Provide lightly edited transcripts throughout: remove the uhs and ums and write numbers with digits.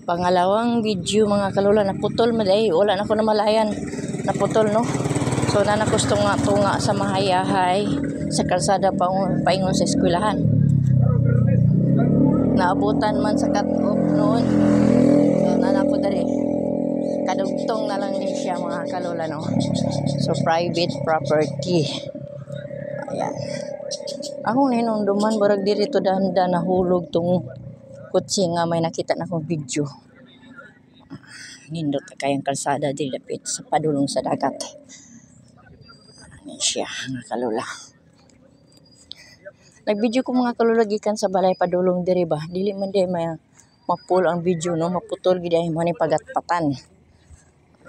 Pangalawang video mga kalula, naputol maday, wala na ko na malayan, naputol no. So na nagusto nga tunga sa mahayahay sa kalsada paingon sa eskwelahan. Naabutan man sa cut-off noon. So na po dari. Kadugtong na lang din siya mga kalula no. So private property. Ayan. Ako ninumduman barag diri to danda nahulog tong kutsi nga may nakita na akong video. Nindot na kayang kalsada diri dapit sa padulong sa dagat. Ano siya mga kalula. Nag-video ko mga kalula gikan sa balay padulong diri ba. Dili man di may mapul ang video no, maputol gid ay mo ni pagatpatan.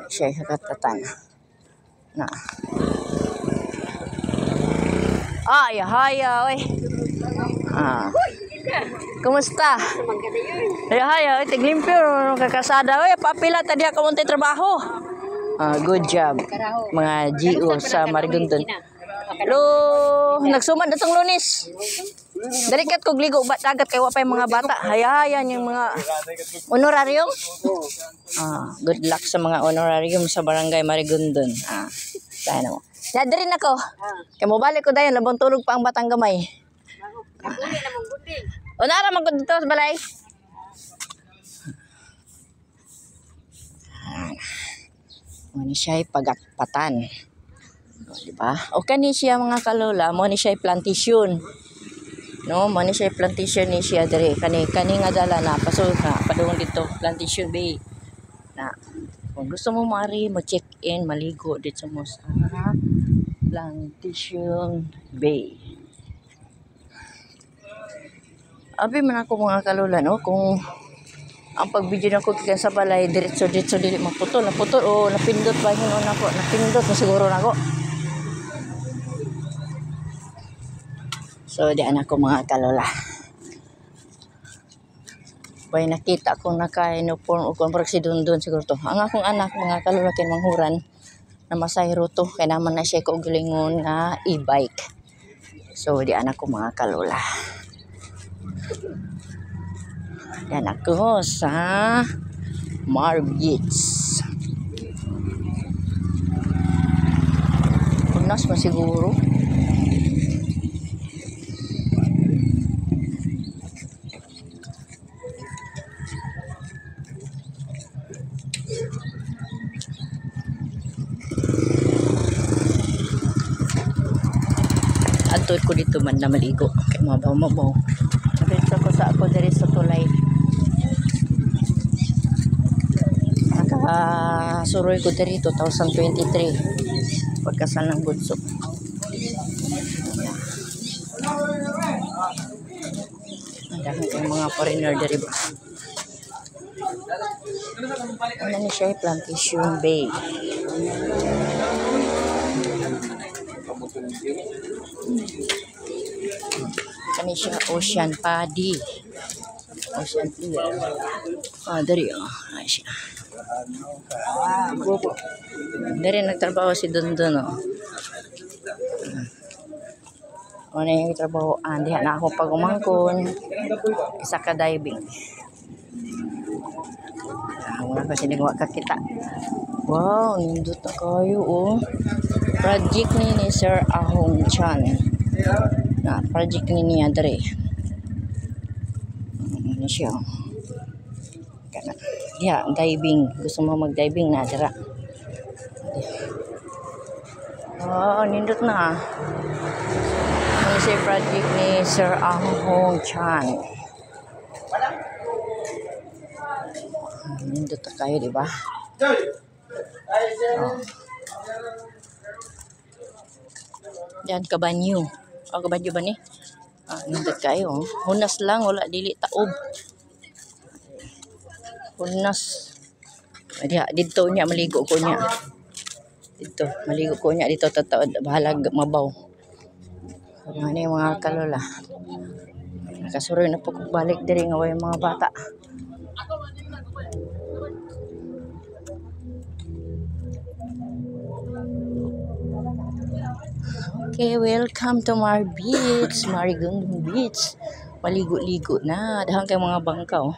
Siya pagatpatan. Na. Ay, haya oy. Kumusta? Haya, tiglimpyo kakasada. Oy, papila ta diha ka montay trabaho. Good job. Mga GO sa Marigondon. Hello, nagsumad na tong Lunes. Dalikat kog ligo ba dagat kay wa pay mga bata. Hayayan yung mga honorarium. Good luck sa mga honorarium sa Barangay Marigondon. Sana mo. Diri na ko. Kay mo balik ko dayon labon tulog pa ang batang gamay. Uli na mong guding. O nara man ko dito sa balay. Mo siya pagatpatan. O, diba? O kani siya mga kalula, mo ni siya plantation. No, mo ni siya plantation ni siya diri kani nga dala na paso na padung dito Plantation Bay. Na kung gusto mo mari mo check in maligo dito mo sa Plantation Bay. Abi man ako mga kalula no, kung ang pag-video na ko kikan sa balay diretso dili maputol, naputol o napindot ba hinon ako, napindot na siguro nako. So di anak ko mga kalula. Bay nakita ko naka-uniform o konprag si Dundon siguro to. Ang akong anak mga kalula kin manghuran na masayro to kay naman na siya ko gilingon nga e-bike. So di anak ko mga kalula. Yan ako sa Margits. Punas mo siguro. Adto ko dito man na maligo. Kay mabaw. Nabito ko sa ako diri sa tulay. Suroy ko diri 2023 pagkasal ng bunso. Dahil yung mga foreigner diri ba. Ano ni siya Plantation Bay. Kani siya Ocean Paddy. Ocean Pier. Dari ay siya. Dari nagtrabaho si Dundon oh. Ano yung trabaho? Diha na ako pagumangkon. Isa ka diving. Wala kasi nagawa ka kita. Wow, nindot na kayo oh. Project ni Sir Ahong Chan. Na project ni niya dere. Ano siya? Kana. Yeah, diving. Gusto mo mag-diving na dira. Oh, nindot na. Ano siya project ni Sir Ahong Chan. Nindot na kayo, di ba? Oh. Diyan kabanyo. Kabanyo ba ni? Nindot kayo. Hunas lang, wala dili taob. Hunas. Dito niya maligo ko niya. Dito maligo ko niya dito tataod bahalag mabaw. Ano yung mga kalula. Nakasuroy na po kung balik diri nga way mga bata. Okay, welcome to Marigondon Beach. Maligo-ligo na. Dahan kay mga bangka oh.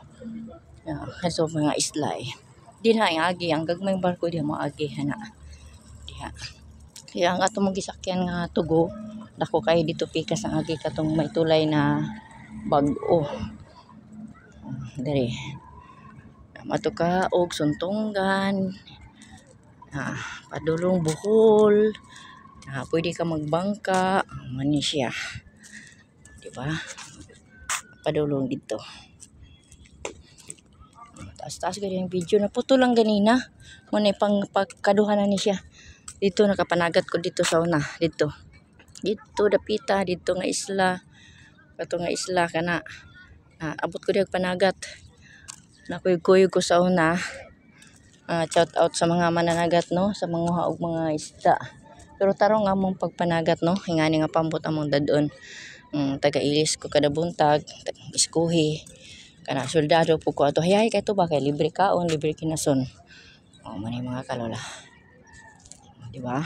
So mga isla eh. Di na ang agi, ang gagmayng barko di mo agi na. Diha. Kaya ang ato mong gisakyan nga tugo, dako kay dito pikas ang agi katong may tulay na bag-o. Dere. Matuka og Suntonggan. Padulong Bohol. Pwede ka magbangka, mani siya. Di ba? Padulong dito. Taas-taas gani yung video na puto lang ganina. Muna pang pagkaduhan na ni siya. Dito nakapanagat ko dito sa una, dito. Dito dapita dito nga isla. Kato nga isla kana. Abot ko diag panagat. Nakuyog-kuyog ko sa una. Shout out sa mga mananagat no, sa mga og mga isda. Pero tarong among pagpanagat no, hingani nga pambot among dadon. Taga-ilis ko kada buntag, iskuhi. Kana soldado po ko ato hayay kay to ba kay libre kaon, libre kinason. Man mga kalola. Di ba?